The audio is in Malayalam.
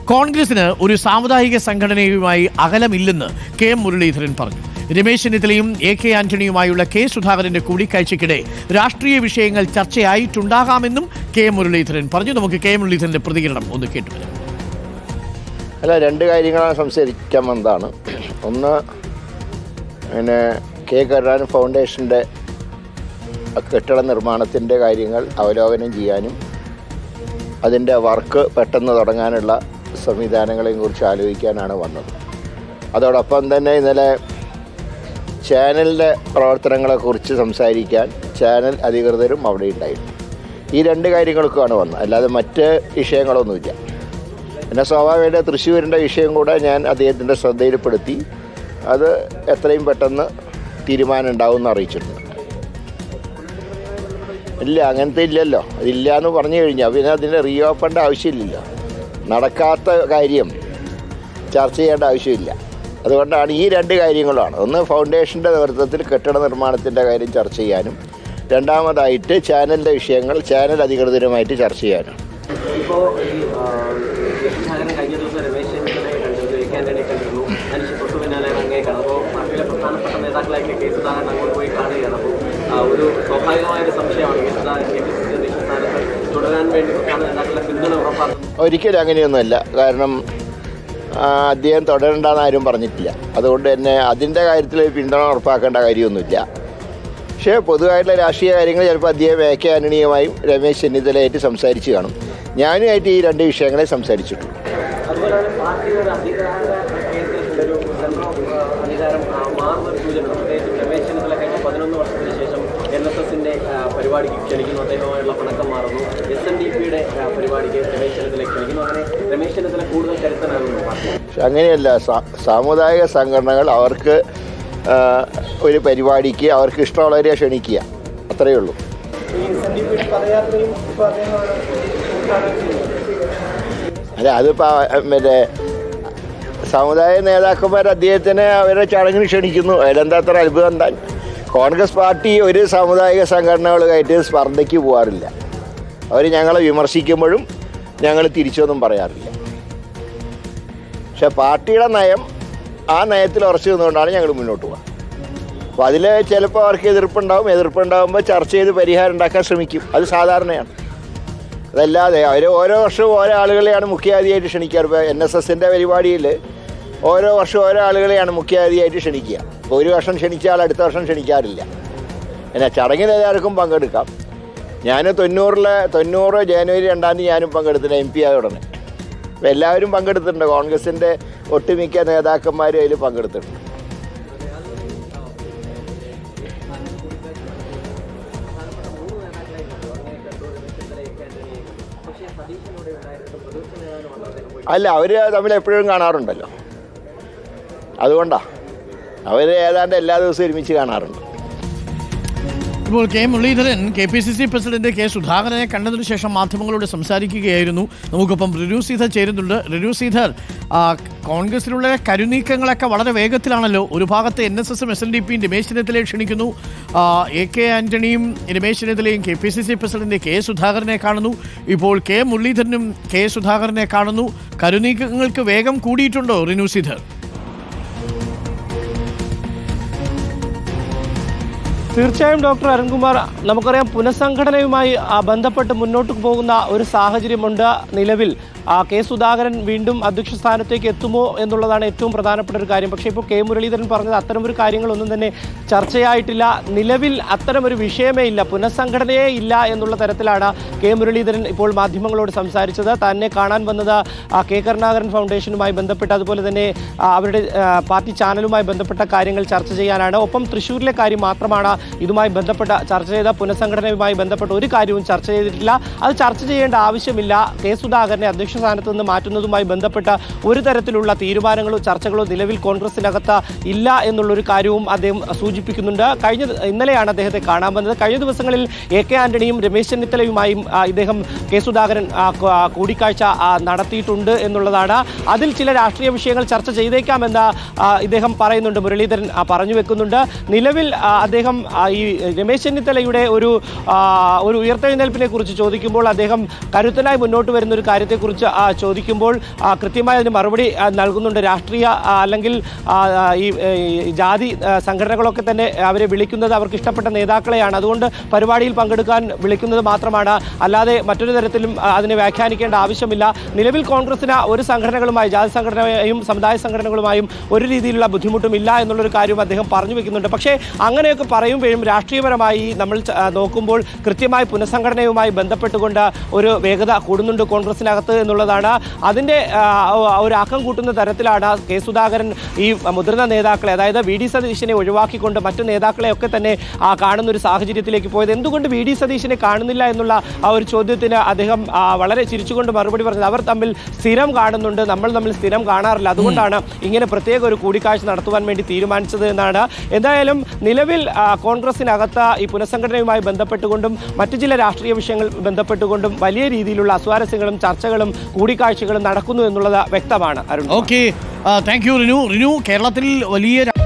കോൺഗ്രസിന് ഒരു സാമുദായിക സംഘടനയുമായി അകലമില്ലെന്ന് കെ മുരളീധരൻ പറഞ്ഞു. രമേശ് ചെന്നിത്തലയും AK ആന്റണിയുമായുള്ള കെ സുധാകരന്റെ കൂടിക്കാഴ്ചയ്ക്കിടെ രാഷ്ട്രീയ വിഷയങ്ങൾ ചർച്ചയായിട്ടുണ്ടാകാമെന്നും കെ മുരളീധരൻ പറഞ്ഞു. നമുക്ക് കെ മുരളീധരന്റെ പ്രതികരണം ഒന്ന് കേട്ടുവരാം. അല്ല, രണ്ട് കാര്യങ്ങളാണ് സംസാരിക്കാൻ വന്നതാണ്. ഒന്ന്, പിന്നെ കെ കരുണാകരൻ ഫൗണ്ടേഷൻ്റെ കെട്ടിട നിർമ്മാണത്തിൻ്റെ കാര്യങ്ങൾ അവലോകനം ചെയ്യാനും അതിൻ്റെ വർക്ക് പെട്ടെന്ന് തുടങ്ങാനുള്ള സംവിധാനങ്ങളെയും കുറിച്ച് ആലോചിക്കാനാണ് വന്നത്. അതോടൊപ്പം തന്നെ ഇന്നലെ ചാനലിൻ്റെ പ്രവർത്തനങ്ങളെക്കുറിച്ച് സംസാരിക്കാൻ ചാനൽ അധികൃതരും അവിടെ ഉണ്ടായിരുന്നു. ഈ രണ്ട് കാര്യങ്ങൾക്കുമാണ് വന്നത്, അല്ലാതെ മറ്റ് വിഷയങ്ങളൊന്നുമില്ല. പിന്നെ സ്വാഭാവികമായിട്ട് തൃശ്ശൂരിൻ്റെ വിഷയം കൂടെ ഞാൻ അദ്ദേഹത്തിൻ്റെ ശ്രദ്ധയിൽപ്പെടുത്തി. അത് എത്രയും പെട്ടെന്ന് തീരുമാനം ഉണ്ടാവുമെന്ന് അറിയിച്ചിട്ടുണ്ട്. ഇല്ല, അങ്ങനത്തെ ഇല്ലല്ലോ. അതില്ല എന്ന് പറഞ്ഞു കഴിഞ്ഞാൽ പിന്നെ അതിൻ്റെ റീഓപ്പണിൻ്റെ ആവശ്യമില്ലല്ലോ. നടക്കാത്ത കാര്യം ചർച്ച ചെയ്യേണ്ട ആവശ്യമില്ല. അതുകൊണ്ടാണ് ഈ രണ്ട് കാര്യങ്ങളാണ്. ഒന്ന്, ഫൗണ്ടേഷൻ്റെ നേതൃത്വത്തിൽ കെട്ടിട നിർമ്മാണത്തിൻ്റെ കാര്യം ചർച്ച ചെയ്യാനും, രണ്ടാമതായിട്ട് ചാനലിൻ്റെ വിഷയങ്ങൾ ചാനൽ അധികൃതരുമായിട്ട് ചർച്ച ചെയ്യാനും. ഇപ്പോൾ കഴിഞ്ഞ ദിവസം രമേശ് ചെന്നിത്തലയെ കണ്ടു, AK ആന്റണിയെ കണ്ടിരുന്നു. അതിന് തൊട്ടു പിന്നാലെ അങ്ങേക്കാണ്. അപ്പോൾ പാർട്ടിയിലെ പ്രധാനപ്പെട്ട നേതാക്കളായിട്ട് കെ സുധാകരൻ അങ്ങോട്ട് പോയി കാണുകയാണ്. അപ്പോൾ ഒരു സ്വാഭാവികമായൊരു സംശയമാണ് കെ സുധാകരൻ സ്ഥാനത്ത് തുടരാൻ വേണ്ടി പ്രധാന നേതാക്കളുടെ പിന്തുണ ഉറപ്പാക്കുന്നത്. ഒരിക്കലും അങ്ങനെയൊന്നുമല്ല. കാരണം അദ്ദേഹം തുടരണ്ടെന്ന് ആരും പറഞ്ഞിട്ടില്ല. അതുകൊണ്ട് തന്നെ അതിൻ്റെ കാര്യത്തിൽ പിന്തുണ ഉറപ്പാക്കേണ്ട കാര്യമൊന്നുമില്ല. പക്ഷേ പൊതുവായിട്ടുള്ള രാഷ്ട്രീയ കാര്യങ്ങൾ ചിലപ്പോൾ അദ്ദേഹം AK ആന്റണിയുമായും രമേശ് ചെന്നിത്തലയായിട്ട് സംസാരിച്ച് കാണും. ഞാനുമായിട്ട് ഈ രണ്ട് വിഷയങ്ങളെ സംസാരിച്ചിട്ടുള്ളൂ. അതുപോലെ തന്നെ പാർട്ടിയുടെ അധികാരം മാറുന്ന സൂചന പ്രത്യേകിച്ച് രമേശ് ചെന്നിത്തല കഴിഞ്ഞ 11 വർഷത്തിന് ശേഷം NSSന്റെ പരിപാടിക്ക് ക്ഷണിക്കുന്നു. അദ്ദേഹമായുള്ള പണക്കം മാറുന്നു. SNDPയുടെ പരിപാടിക്ക് രമേശ് ചെന്നിത്തല ക്ഷണിക്കുന്നു. അങ്ങനെ രമേശ് ചെന്നിത്തല കൂടുതൽ കരുത്തനാകുന്നു. പക്ഷെ അങ്ങനെയല്ല. സാമുദായിക സംഘടനകൾ അവർക്ക് ഒരു പരിപാടിക്ക് അവർക്ക് ഇഷ്ടമുള്ളവരെ ക്ഷണിക്കുക, അത്രയേ ഉള്ളൂ. അല്ല, അതിപ്പോൾ മറ്റേ സമുദായ നേതാക്കന്മാർ അദ്ദേഹത്തിന് അവരുടെ ചടങ്ങിന് ക്ഷണിക്കുന്നു. അതിലെന്താ അത്ര അത്ഭുതം? എന്താ, കോൺഗ്രസ് പാർട്ടി ഒരു സാമുദായിക സംഘടനകളുമായിട്ട് സ്പർദ്ധയ്ക്ക് പോകാറില്ല. അവർ ഞങ്ങളെ വിമർശിക്കുമ്പോഴും ഞങ്ങൾ തിരിച്ചൊന്നും പറയാറില്ല. പക്ഷെ പാർട്ടിയുടെ നയം, ആ നയത്തിൽ ഉറച്ചു നിന്നുകൊണ്ടാണ് ഞങ്ങൾ മുന്നോട്ട് പോകുക. അപ്പോൾ അതിൽ ചിലപ്പോൾ അവർക്ക് എതിർപ്പുണ്ടാകുമ്പോൾ ചർച്ച ചെയ്ത് പരിഹാരം ഉണ്ടാക്കാൻ ശ്രമിക്കും. അത് സാധാരണയാണ്. അതല്ലാതെ അവർ ഓരോ വർഷവും ഓരോ ആളുകളെയാണ് മുഖ്യാതിഥിയായിട്ട് ക്ഷണിക്കാറ്. ഇപ്പോൾ NSSൻ്റെ പരിപാടിയിൽ ഓരോ വർഷവും ഓരോ ആളുകളെയാണ് മുഖ്യാതിഥിയായിട്ട് ക്ഷണിക്കുക. ഇപ്പോൾ ഒരു വർഷം ക്ഷണിച്ചാൽ അടുത്ത വർഷം ക്ഷണിക്കാറില്ല. എന്നാൽ ചടങ്ങിൽ എല്ലാവർക്കും പങ്കെടുക്കാം. ഞാൻ 90 ജനുവരി 2-ാം തീയതി ഞാനും പങ്കെടുത്തിട്ടുണ്ട്, MP ആയ ഉടനെ. അപ്പോൾ എല്ലാവരും പങ്കെടുത്തിട്ടുണ്ട്. കോൺഗ്രസിൻ്റെ ഒട്ടുമിക്ക നേതാക്കന്മാരും അതിൽ പങ്കെടുത്തിട്ടുണ്ട്. അല്ല, അവർ തമ്മിൽ എപ്പോഴും കാണാറുണ്ടല്ലോ. അതുകൊണ്ടാണ് അവർ ഏതാണ്ട് എല്ലാ ദിവസവും ഒരുമിച്ച് കാണാറുണ്ട്. ഇപ്പോൾ K Muraleedharan KPCC president K സുധാകരനെ കണ്ടതിനു ശേഷം മാധ്യമങ്ങളോട് സംസാരിക്കുകയായിരുന്നു. നമുക്കൊപ്പം റിനു ശ്രീധർ ചേരുന്നുണ്ട്. റിനു ശ്രീധർ, കോൺഗ്രസിലുള്ള കരുനീക്കങ്ങളൊക്കെ വളരെ വേഗത്തിലാണല്ലോ. ഒരു ഭാഗത്ത് NSSും SNDPയും രമേശ് ചെന്നിത്തലയെ ക്ഷണിക്കുന്നു. AK ആന്റണിയും രമേശ് ചെന്നിത്തലയും KPCC പ്രസിഡന്റ് കെ സുധാകരനെ കാണുന്നു. ഇപ്പോൾ കെ മുരളീധരനും കെ സുധാകരനെ കാണുന്നു. കരുനീക്കങ്ങൾക്ക് വേഗം കൂടിയിട്ടുണ്ടോ റിനു ശ്രീധർ? തീർച്ചയായും ഡോക്ടർ അരുൺകുമാർ, നമുക്കറിയാം പുനഃസംഘടനയുമായി ബന്ധപ്പെട്ട് മുന്നോട്ട് പോകുന്ന ഒരു സാഹചര്യമുണ്ട് നിലവിൽ. കെ സുധാകരൻ വീണ്ടും അധ്യക്ഷ സ്ഥാനത്തേക്ക് എത്തുമോ എന്നുള്ളതാണ് ഏറ്റവും പ്രധാനപ്പെട്ട ഒരു കാര്യം. പക്ഷേ ഇപ്പോൾ കെ മുരളീധരൻ പറഞ്ഞത് അത്തരമൊരു കാര്യങ്ങളൊന്നും തന്നെ ചർച്ചയായിട്ടില്ല. നിലവിൽ അത്തരമൊരു വിഷയമേ ഇല്ല, പുനഃസംഘടനയേ ഇല്ല എന്നുള്ള തരത്തിലാണ് കെ മുരളീധരൻ ഇപ്പോൾ മാധ്യമങ്ങളോട് സംസാരിച്ചത്. തന്നെ കാണാൻ വന്നത് കെ കരുണാകരൻ ഫൗണ്ടേഷനുമായി ബന്ധപ്പെട്ട്, അതുപോലെ തന്നെ അവരുടെ പാർട്ടി ചാനലുമായി ബന്ധപ്പെട്ട കാര്യങ്ങൾ ചർച്ച ചെയ്യാനാണ്. ഒപ്പം തൃശ്ശൂരിലെ കാര്യം മാത്രമാണ് ഇതുമായി ബന്ധപ്പെട്ട ചർച്ച ചെയ്ത. പുനഃസംഘടനയുമായി ബന്ധപ്പെട്ട ഒരു കാര്യവും ചർച്ച ചെയ്തിട്ടില്ല. അത് ചർച്ച ചെയ്യേണ്ട ആവശ്യമില്ല. കെ സുധാകരനെ അധ്യക്ഷ സ്ഥാനത്ത് നിന്ന് മാറ്റുന്നതുമായി ബന്ധപ്പെട്ട ഒരു തരത്തിലുള്ള തീരുമാനങ്ങളോ ചർച്ചകളോ നിലവിൽ കോൺഗ്രസിനകത്ത് ഇല്ല എന്നുള്ളൊരു കാര്യവും അദ്ദേഹം സൂചിപ്പിക്കുന്നുണ്ട്. ഇന്നലെയാണ് അദ്ദേഹത്തെ കാണാൻ വന്നത്. കഴിഞ്ഞ ദിവസങ്ങളിൽ AK ആന്റണിയും രമേശ് ചെന്നിത്തലയുമായും ഇദ്ദേഹം കെ സുധാകരൻ കൂടിക്കാഴ്ച നടത്തിയിട്ടുണ്ട് എന്നുള്ളതാണ്. അതിൽ ചില രാഷ്ട്രീയ വിഷയങ്ങൾ ചർച്ച ചെയ്തേക്കാമെന്ന് ഇദ്ദേഹം പറയുന്നുണ്ട്, മുരളീധരൻ പറഞ്ഞു വെക്കുന്നുണ്ട്. നിലവിൽ അദ്ദേഹം ഈ രമേശ് ചെന്നിത്തലയുടെ ഒരു ഉയർത്തെഴുന്നേൽപ്പിനെ കുറിച്ച് ചോദിക്കുമ്പോൾ അദ്ദേഹം കരുത്തനായി മുന്നോട്ട് വരുന്ന ഒരു കാര്യത്തെക്കുറിച്ച് സംബന്ധിച്ച് ചോദിക്കുമ്പോൾ കൃത്യമായി അതിന് മറുപടി നൽകുന്നുണ്ട്. രാഷ്ട്രീയ അല്ലെങ്കിൽ ഈ ജാതി സംഘടനകളൊക്കെ തന്നെ അവരെ വിളിക്കുന്നത് അവർക്ക് ഇഷ്ടപ്പെട്ട നേതാക്കളെയാണ്, അതുകൊണ്ട് പരിപാടിയിൽ പങ്കെടുക്കാൻ വിളിക്കുന്നത് മാത്രമാണ്, അല്ലാതെ മറ്റൊരു തരത്തിലും അതിനെ വ്യാഖ്യാനിക്കേണ്ട ആവശ്യമില്ല. നിലവിൽ കോൺഗ്രസിന് ഒരു സംഘടനകളുമായി, ജാതി സംഘടനയും സമുദായ സംഘടനകളുമായും ഒരു രീതിയിലുള്ള ബുദ്ധിമുട്ടും ഇല്ല എന്നുള്ളൊരു കാര്യം അദ്ദേഹം പറഞ്ഞു വെക്കുന്നുണ്ട്. പക്ഷേ അങ്ങനെയൊക്കെ പറയുമ്പോഴും രാഷ്ട്രീയപരമായി നമ്മൾ നോക്കുമ്പോൾ കൃത്യമായി പുനഃസംഘടനയുമായി ബന്ധപ്പെട്ടുകൊണ്ട് ഒരു വേഗത കൂടുന്നുണ്ട് കോൺഗ്രസിനകത്ത് എന്നുള്ളതാണ്. അതിൻ്റെ ഒരു ആക്കം കൂട്ടുന്ന തരത്തിലാണ് കെ സുധാകരൻ ഈ മുതിർന്ന നേതാക്കളെ, അതായത് വി ഡി സതീശനെ ഒഴിവാക്കിക്കൊണ്ട് മറ്റു നേതാക്കളെയൊക്കെ തന്നെ കാണുന്ന ഒരു സാഹചര്യത്തിലേക്ക് പോയത്. എന്തുകൊണ്ട് വി ഡി സതീശനെ കാണുന്നില്ല എന്നുള്ള ആ ഒരു ചോദ്യത്തിന് അദ്ദേഹം വളരെ ചിരിച്ചുകൊണ്ട് മറുപടി പറഞ്ഞത്, അവർ തമ്മിൽ സ്ഥിരം കാണുന്നുണ്ട്, നമ്മൾ തമ്മിൽ സ്ഥിരം കാണാറില്ല, അതുകൊണ്ടാണ് ഇങ്ങനെ പ്രത്യേക ഒരു കൂടിക്കാഴ്ച നടത്തുവാൻ വേണ്ടി തീരുമാനിച്ചത് എന്നാണ്. എന്തായാലും നിലവിൽ കോൺഗ്രസിനകത്ത് ഈ പുനഃസംഘടനയുമായി ബന്ധപ്പെട്ടുകൊണ്ടും മറ്റു ചില രാഷ്ട്രീയ വിഷയങ്ങൾ ബന്ധപ്പെട്ടുകൊണ്ടും വലിയ രീതിയിലുള്ള അസ്വാരസ്യങ്ങളും ചർച്ചകളും കൂടിക്കാഴ്ചകളും നടക്കുന്നു എന്നുള്ളത് വ്യക്തമാണ്. Arun, okay, thank you Rinu. കേരളത്തിൽ വലിയ